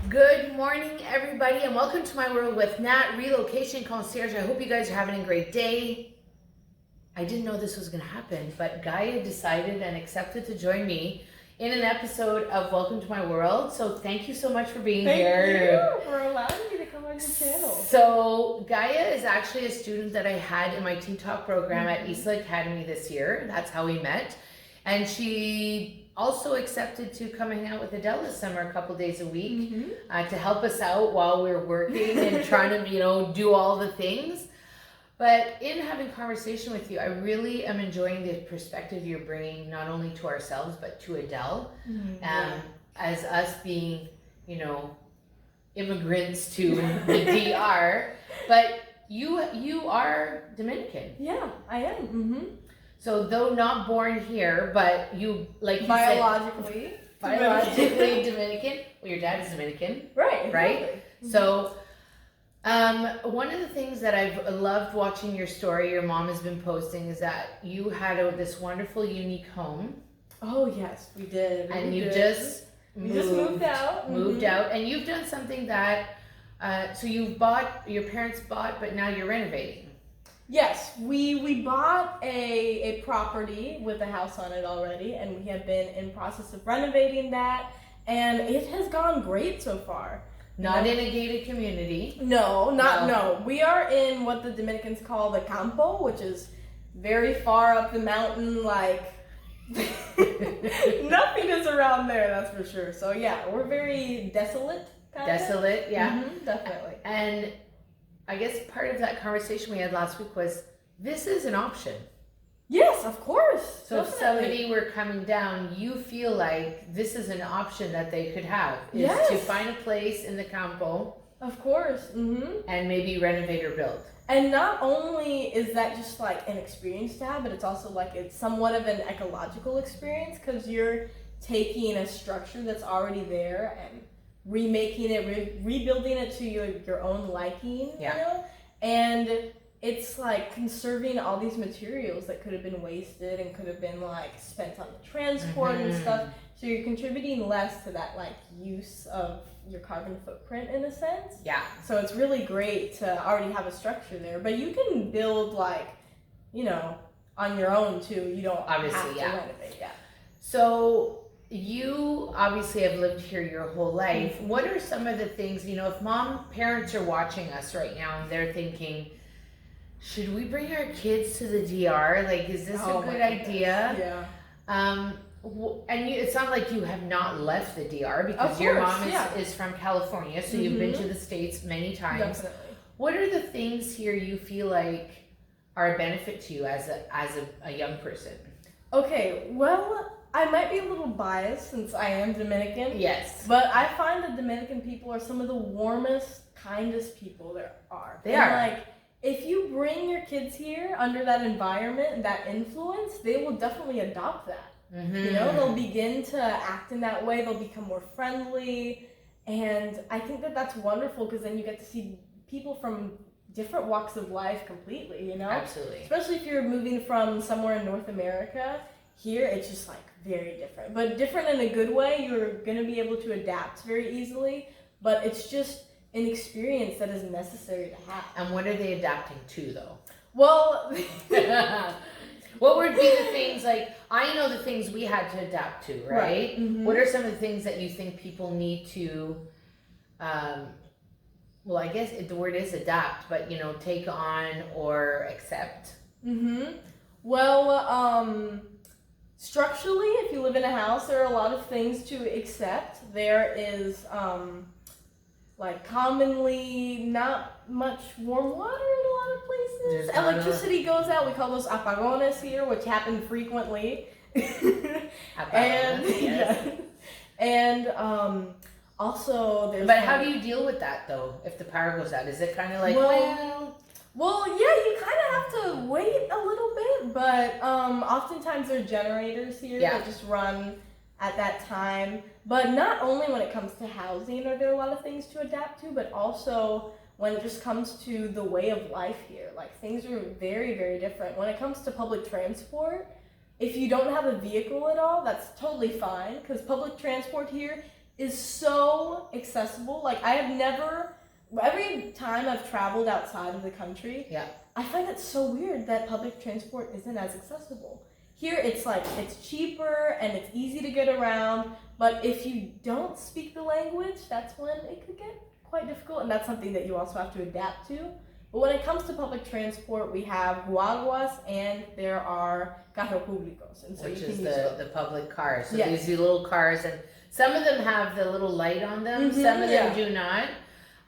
Good morning, everybody, and welcome to my world with Nat, Relocation Concierge. I hope you guys are having a great day. I didn't know this was going to happen, but Gaia decided and accepted to join me in an episode of Welcome to My World. So thank you so much for being here. Thank you for allowing me to come on your channel. So Gaia is actually a student that I had in my Teen Talk program at Isla Academy this year. That's how we met. And she also accepted to come hang out with Adele this summer a couple days a week to help us out while we're working and trying to, do all the things. But in having conversation with you, I really am enjoying the perspective you're bringing not only to ourselves, but to Adele. As us being, immigrants to the DR. But you are Dominican. Yeah, I am. So though not born here, but you, like you biologically Dominican. Well, your dad is Dominican. Right. Exactly. So one of the things that I've loved watching your story, your mom has been posting, is that you had this wonderful, unique home. Oh, yes, we did. And just moved out. Moved out. And you've done something that, so your parents bought, but now you're renovating. Yes, we bought a property with a house on it already, and we have been in process of renovating that, and it has gone great so far. Not in a gated community. No. We are in what the Dominicans call the Campo, which is very far up the mountain, like nothing is around there, that's for sure. So yeah, we're very desolate. Desolate, yeah. Definitely. And I guess part of that conversation we had last week was, this is an option. Yes, of course. So if somebody were coming down, you feel like this is an option that they could have, is to find a place in the Campo. Of course. And maybe renovate or build. And not only is that just like an experience to have, but it's also like it's somewhat of an ecological experience, because you're taking a structure that's already there and remaking it, rebuilding it to your own liking, and it's like conserving all these materials that could have been wasted and could have been like spent on the transport and stuff. So you're contributing less to that like use of your carbon footprint in a sense. Yeah. So it's really great to already have a structure there, but you can build like, on your own too. You don't have to renovate. Yeah. So you obviously have lived here your whole life. What are some of the things, if parents are watching us right now and they're thinking, should we bring our kids to the DR? Like, is this a good idea? Yeah. And it sounds like you have not left the DR, because your mom is from California, so you've been to the States many times. Definitely. What are the things here you feel like are a benefit to you as a young person? Okay, well, I might be a little biased since I am Dominican. Yes. But I find the Dominican people are some of the warmest, kindest people there are. They are. Like, if you bring your kids here under that environment, that influence, they will definitely adopt that. They'll begin to act in that way. They'll become more friendly. And I think that that's wonderful, because then you get to see people from different walks of life completely, Absolutely. Especially if you're moving from somewhere in North America. Here, it's just like very different, but different in a good way. You're going to be able to adapt very easily, but it's just an experience that is necessary to have. And what are they adapting to, though? Well, what would be the things, like, I know the things we had to adapt to, right? What are some of the things that you think people need to, well, I guess the word is adapt, but, take on or accept? Well, structurally, if you live in a house, there are a lot of things to accept. There is, commonly not much warm water in a lot of places. Electricity goes out. We call those apagones here, which happen frequently. And also there's... But how do you deal with that, though, if the power goes out? Is it kind of like, Well, yeah, you kind of have to wait a little bit, but oftentimes there are generators here that just run at that time. But not only when it comes to housing are there a lot of things to adapt to, but also when it just comes to the way of life here. Like, things are very, very different. When it comes to public transport, if you don't have a vehicle at all, that's totally fine, because public transport here is so accessible. Like I have never, every time I've traveled outside of the country, I find it so weird that public transport isn't as accessible. Here it's like, it's cheaper and it's easy to get around, but if you don't speak the language, that's when it could get quite difficult, and that's something that you also have to adapt to. But when it comes to public transport, we have guaguas and there are carros públicos. And so which you can is use the public cars. So Yes. these little cars, and some of them have the little light on them, some of them do not.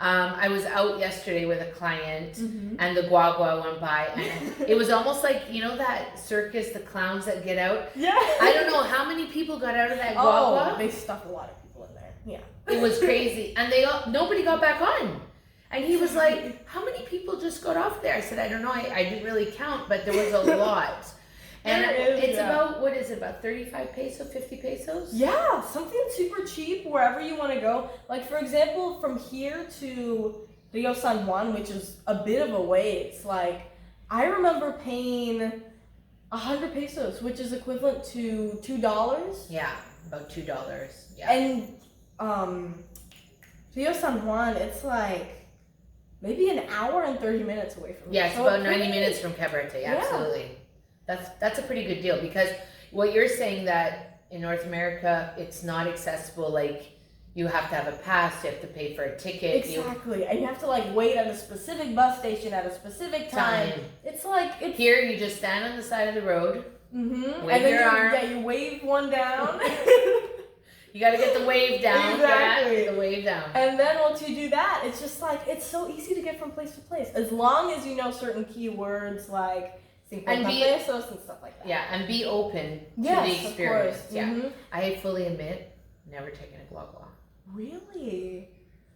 I was out yesterday with a client and the guagua went by and it was almost like, you know that circus, the clowns that get out? Yeah. I don't know how many people got out of that guagua. Oh, they stuff a lot of people in there. Yeah. It was crazy. And nobody got back on. And he was like, how many people just got off there? I said, I don't know. I didn't really count, but there was a lot. And it's about, what is it, about 35 pesos, 50 pesos? Yeah, something super cheap wherever you want to go. Like, for example, from here to Rio San Juan, which is a bit of a way, it's like, I remember paying 100 pesos, which is equivalent to $2. Yeah, about $2. Yeah. And Rio San Juan, it's like maybe an hour and 30 minutes away from Yeah, it's so about 90 minutes from Cabarete, absolutely. That's a pretty good deal, because what you're saying that in North America, it's not accessible, like you have to have a pass, you have to pay for a ticket. Exactly, and you have to like wait at a specific bus station at a specific time. It's like, here you just stand on the side of the road, wave your arm. Yeah, you wave one down. You got to get the wave down. Exactly. Yeah, the wave down. And then once you do that, it's just like, it's so easy to get from place to place. As long as you know certain keywords like 50 pesos and stuff like that. Yeah, and be open to the experience. Of course. Yeah. I fully admit, never taken a guagua. Really?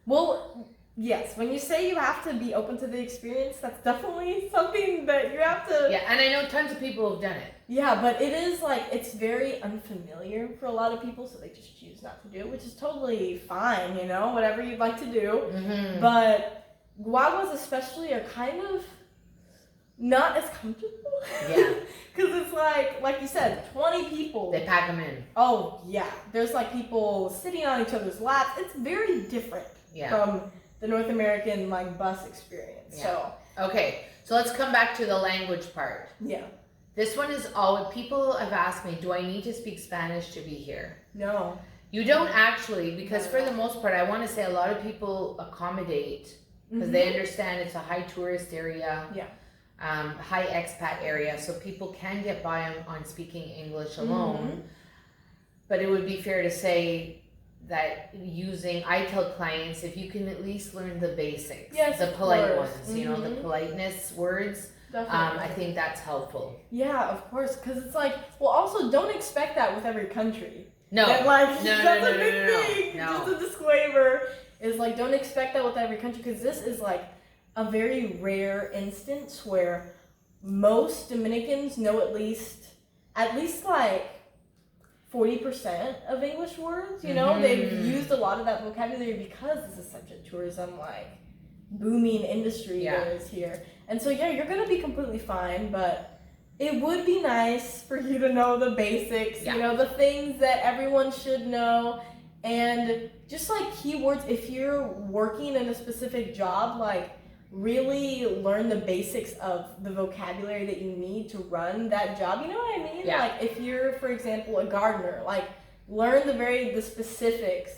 Well, yes. When you say you have to be open to the experience, that's definitely something that you have to... Yeah, and I know tons of people have done it. Yeah, but it is like, it's very unfamiliar for a lot of people, so they just choose not to do it, which is totally fine, you know, whatever you'd like to do. But guaguas especially are kind of not as comfortable. Yeah. Because it's like you said, 20 people. They pack them in. Oh, yeah. There's like people sitting on each other's laps. It's very different from the North American like bus experience. Yeah. So okay, so let's come back to the language part. Yeah. This one is all, people have asked me, do I need to speak Spanish to be here? No. You don't actually, because for the most part, I want to say a lot of people accommodate because they understand it's a high tourist area. Yeah. High expat area, so people can get by on speaking English alone. But it would be fair to say that I tell clients, if you can at least learn the basics, the polite ones, you know, the politeness words, I think that's helpful. Yeah, of course, because it's like, well, also don't expect that with every country. No, that's a big thing. No. Just a disclaimer is like, don't expect that with every country, because this is like a very rare instance where most Dominicans know at least like 40% of English words. You know, they've used a lot of that vocabulary because this is such a tourism like booming industry there is here. And so you're gonna be completely fine, but it would be nice for you to know the basics, you know, the things that everyone should know, and just like keywords. If you're working in a specific job, like really learn the basics of the vocabulary that you need to run that job. You know what I mean? Like if you're, for example, a gardener, like learn the specifics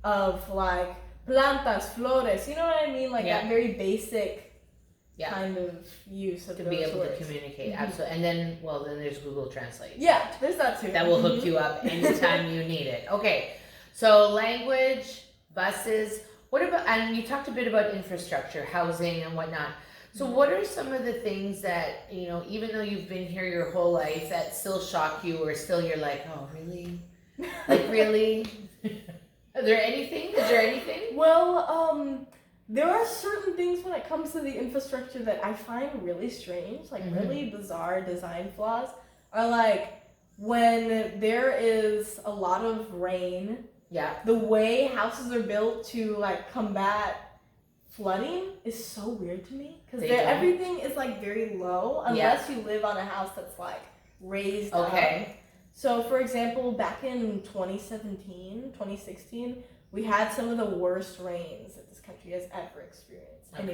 of like plantas, flores, you know what I mean? Like that very basic kind of use of to those be able words. to communicate. Absolutely. And then there's Google Translate. Yeah, there's that too. That will hook you up anytime you need it. Okay, so language, buses. What about, and you talked a bit about infrastructure, housing and whatnot. So what are some of the things that, you know, even though you've been here your whole life, that still shock you, or still you're like, oh, really? Like, really? Is there anything? Well, there are certain things when it comes to the infrastructure that I find really strange, like really bizarre design flaws, are like when there is a lot of rain. Yeah. The way houses are built to like combat flooding is so weird to me, because everything is like very low unless you live on a house that's like raised up. So, for example, back in 2017, 2016, we had some of the worst rains that this country has ever experienced. And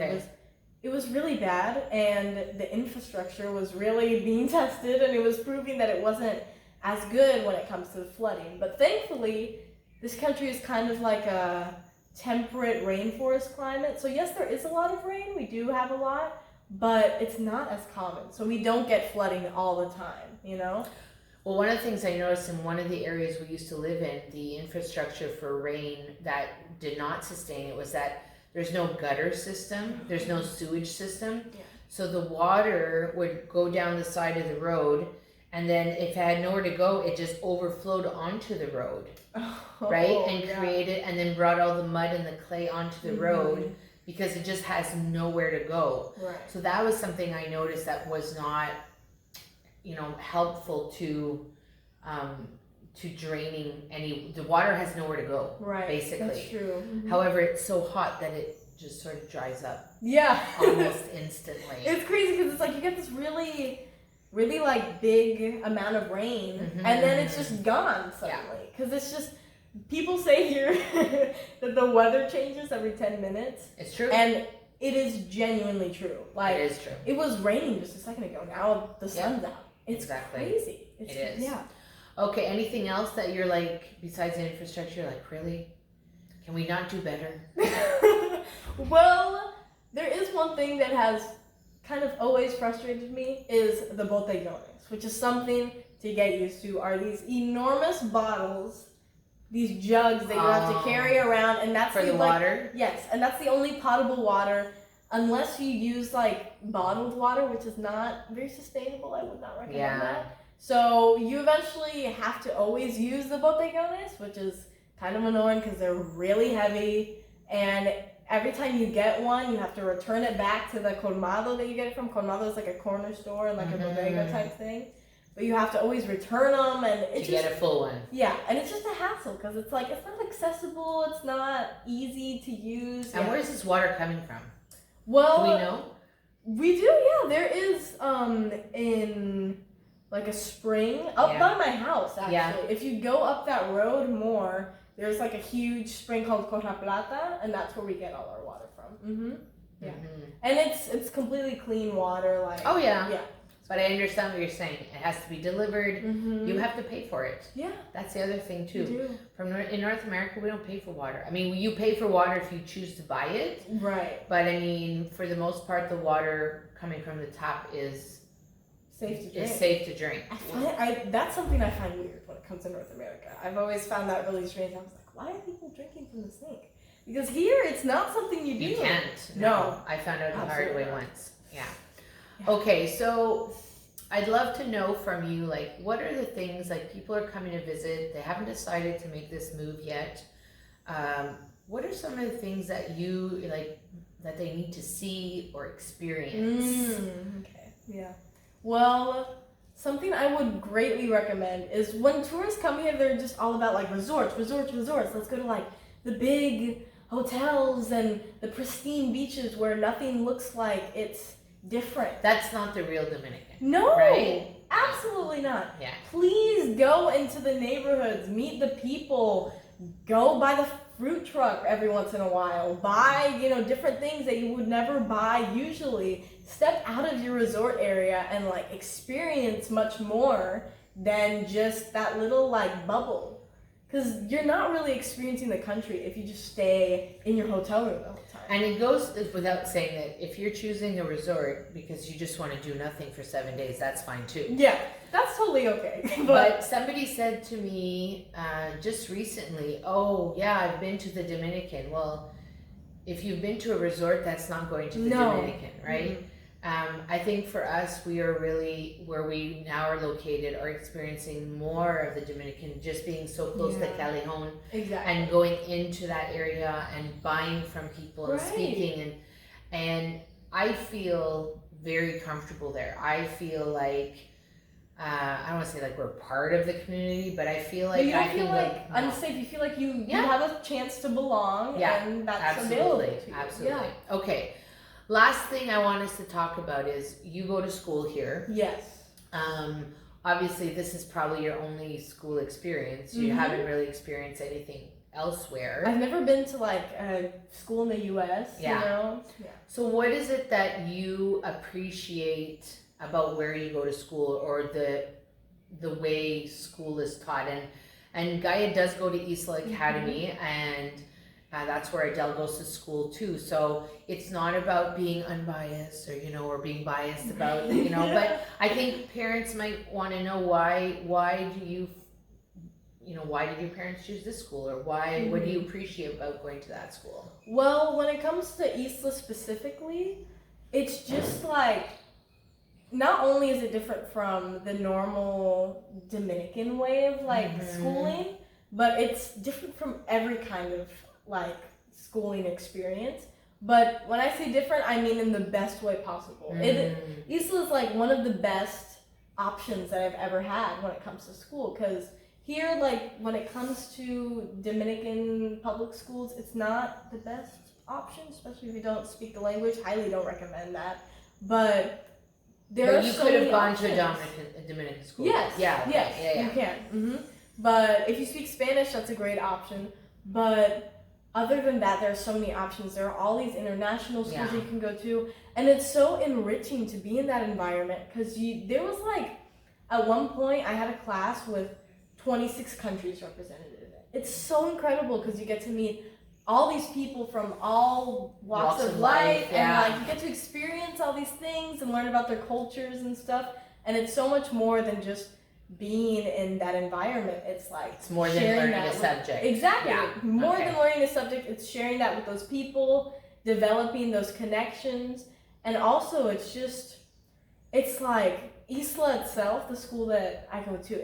it was really bad, and the infrastructure was really being tested, and it was proving that it wasn't as good when it comes to the flooding. But thankfully, this country is kind of like a temperate rainforest climate. So yes, there is a lot of rain. We do have a lot, but it's not as common. So we don't get flooding all the time, you know? Well, one of the things I noticed in one of the areas we used to live in, the infrastructure for rain that did not sustain it was that there's no gutter system, there's no sewage system. Yeah. So the water would go down the side of the road, and then if it had nowhere to go, it just overflowed onto the road, right? And created, and then brought all the mud and the clay onto the road because it just has nowhere to go. Right. So that was something I noticed that was not, helpful to draining the water has nowhere to go. Right. Basically. That's true. However, it's so hot that it just sort of dries up. Yeah. Almost instantly. It's crazy because it's like you get this really, really like big amount of rain, and then it's just gone suddenly. Because it's just, people say here that the weather changes every 10 minutes. It's true. And it is genuinely true. Like, it is true. It was raining just a second ago. Now the sun's out. It's crazy. It is. Yeah. Okay, anything else that you're like, besides the infrastructure, like, really? Can we not do better? Well, there is one thing that has kind of always frustrated me is the botellones, which is something to get used to, are these enormous bottles, these jugs that you have to carry around, and that's for the water? Yes, and that's the only potable water, unless you use like bottled water, which is not very sustainable. I would not recommend that. So you eventually have to always use the botellones, which is kind of annoying because they're really heavy, and every time you get one, you have to return it back to the colmado that you get it from. Colmado is like a corner store and like a bodega type thing. But you have to always return them, and it's get a full one. Yeah, and it's just a hassle because it's like, it's not accessible, it's not easy to use. And where's this water coming from? Well, do we know? We do, yeah. There is in like a spring up by my house, actually. Yeah. If you go up that road more, there's like a huge spring called Corra Plata, and that's where we get all our water from. Yeah. And it's completely clean water. Like, oh, yeah. Yeah. But I understand what you're saying. It has to be delivered. You have to pay for it. Yeah. That's the other thing, too. You do. In North America, we don't pay for water. I mean, you pay for water if you choose to buy it. Right. But, I mean, for the most part, the water coming from the tap is safe to drink. That's something I find weird when it comes to North America. I've always found that really strange. I was like, why are people drinking from the sink? Because here, it's not something you do. You can't. No. I found out the hard way once. Yeah. Okay, so I'd love to know from you, like, what are the things, like, people are coming to visit, they haven't decided to make this move yet. What are some of the things that you, like, that they need to see or experience? Okay, yeah. Well, something I would greatly recommend is when tourists come here, they're just all about, like, resorts. Let's go to, like, the big hotels and the pristine beaches where nothing looks like it's different. That's not the real Dominican. No, right? Absolutely not. Yeah. Please go into the neighborhoods, meet the people, go buy the fruit truck every once in a while, buy, different things that you would never buy usually. Step out of your resort area and like experience much more than just that little like bubble. Because you're not really experiencing the country if you just stay in your hotel room the whole time. And it goes without saying that if you're choosing a resort because you just want to do nothing for 7 days, that's fine too. Yeah, that's totally okay. But somebody said to me just recently, oh yeah, I've been to the Dominican. Well, if you've been to a resort, that's not going to the Dominican, right? I think for us, we are really, where we now are located, are experiencing more of the Dominican, just being so close to Callejon. Exactly. And going into that area and buying from people and speaking. And I feel very comfortable there. I feel like, I don't want to say like we're part of the community, but I feel like but you don't feel like unsafe. You feel like you have a chance to belong, and that's available to you. Absolutely. Yeah. Okay. Last thing I want us to talk about is you go to school here. Yes. obviously this is probably your only school experience. You haven't really experienced anything elsewhere. I've never been to like a school in the U.S. Yeah. You know? Yeah. So what is it that you appreciate about where you go to school, or the way school is taught? And Gaia does go to Isla Academy, and that's where Adele goes to school too. So it's not about being unbiased or, or being biased about, but I think parents might want to know why did your parents choose this school, or why, what do you appreciate about going to that school? Well, when it comes to Isla specifically, it's just like, not only is it different from the normal Dominican way of like schooling, but it's different from every kind of like schooling experience. But when I say different, I mean in the best way possible. Isla is like one of the best options that I've ever had when it comes to school, because here, like when it comes to Dominican public schools, it's not the best option, especially if you don't speak the language. Highly don't recommend that. But there are you so could have many gone options. to a Dominican school. Yes. Yeah. Yes. You can. But if you speak Spanish, that's a great option. But other than that, there are so many options. There are all these international schools you can go to, and it's so enriching to be in that environment, because there was like, at one point I had a class with 26 countries represented in it. It's so incredible because you get to meet all these people from all walks of life, and like you get to experience all these things and learn about their cultures and stuff. And it's so much more than just being in that environment. It's like it's more than learning a subject. Exactly. Yeah. More than learning a subject, it's sharing that with those people, developing those connections, and also it's like Isla itself, the school that I go to.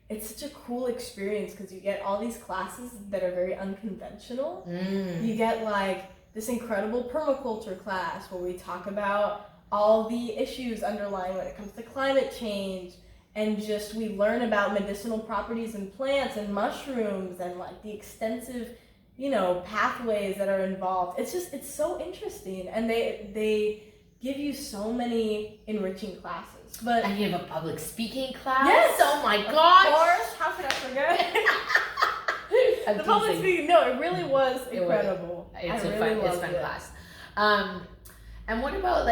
It's such a cool experience because you get all these classes that are very unconventional. You get like this incredible permaculture class where we talk about all the issues underlying when it comes to climate change, and just we learn about medicinal properties in plants and mushrooms, and like the extensive, pathways that are involved. It's so interesting, and they give you so many enriching classes. But and you have a public speaking class? Yes! Oh my gosh! Of course, how could I forget? The public speaking, no, it really was incredible. It's a fun class. And what about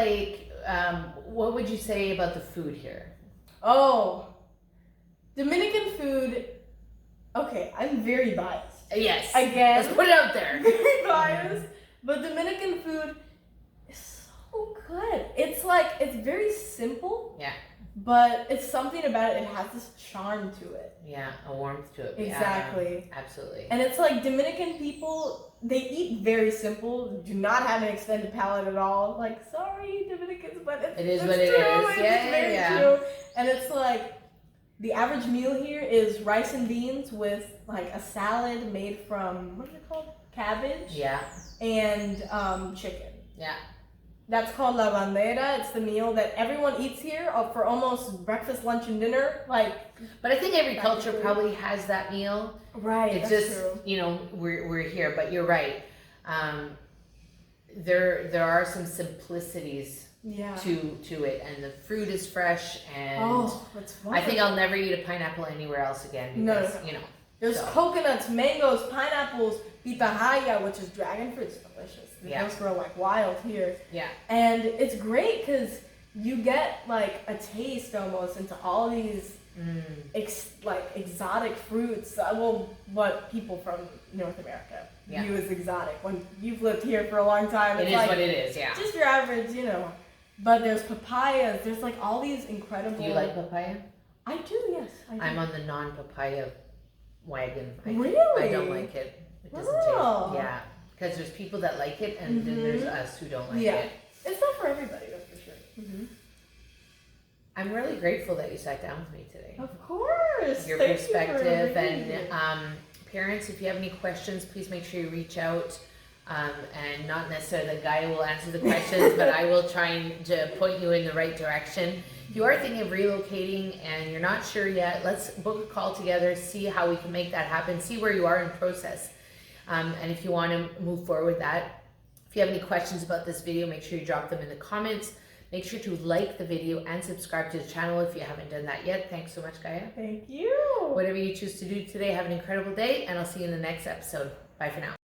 what would you say about the food here? Oh, Dominican food. Okay, I'm very biased. Yes. Again, let's put it out there. Very biased, but Dominican food is so good. It's very simple. Yeah. But it's something about it. It has this charm to it. Yeah, a warmth to it. Exactly. Yeah, absolutely. And it's like Dominican people, they eat very simple, do not have an extended palate at all. Like, sorry, Dominicans, but it's what it is. It's Yeah. true. And it's like, the average meal here is rice and beans with like a salad made from, what is it called? Cabbage. Yeah. And chicken. Yeah. That's called la bandera. It's the meal that everyone eats here for almost breakfast, lunch, and dinner. But I think every culture probably has that meal. Right. It's that's just true. we're here, but you're right. There are some simplicities to it, and the fruit is fresh, and that's I think I'll never eat a pineapple anywhere else again because there's coconuts, mangoes, pineapples, pitahaya, which is dragon fruit. It's delicious. Those grow like wild here. Yeah. And it's great because you get like a taste almost into all these exotic fruits. What people from North America view as exotic. When you've lived here for a long time, it is what it is. Yeah. Just your average, But there's papayas. There's like all these incredible. Do you like papaya? I do. Yes. I do. I'm on the non-papaya wagon. Really? I don't like it. It doesn't taste. Yeah. Because there's people that like it, and then there's us who don't like it. It's not for everybody, that's for sure. I'm really grateful that you sat down with me today. Of course. Your perspective, and parents, if you have any questions, please make sure you reach out. And not necessarily that Gaia will answer the questions, but I will try to point you in the right direction. If you are thinking of relocating and you're not sure yet, let's book a call together, see how we can make that happen, see where you are in the process. And if you want to move forward with that, if you have any questions about this video, make sure you drop them in the comments. Make sure to like the video and subscribe to the channel if you haven't done that yet. Thanks so much, Gaia. Thank you. Whatever you choose to do today, have an incredible day, and I'll see you in the next episode. Bye for now.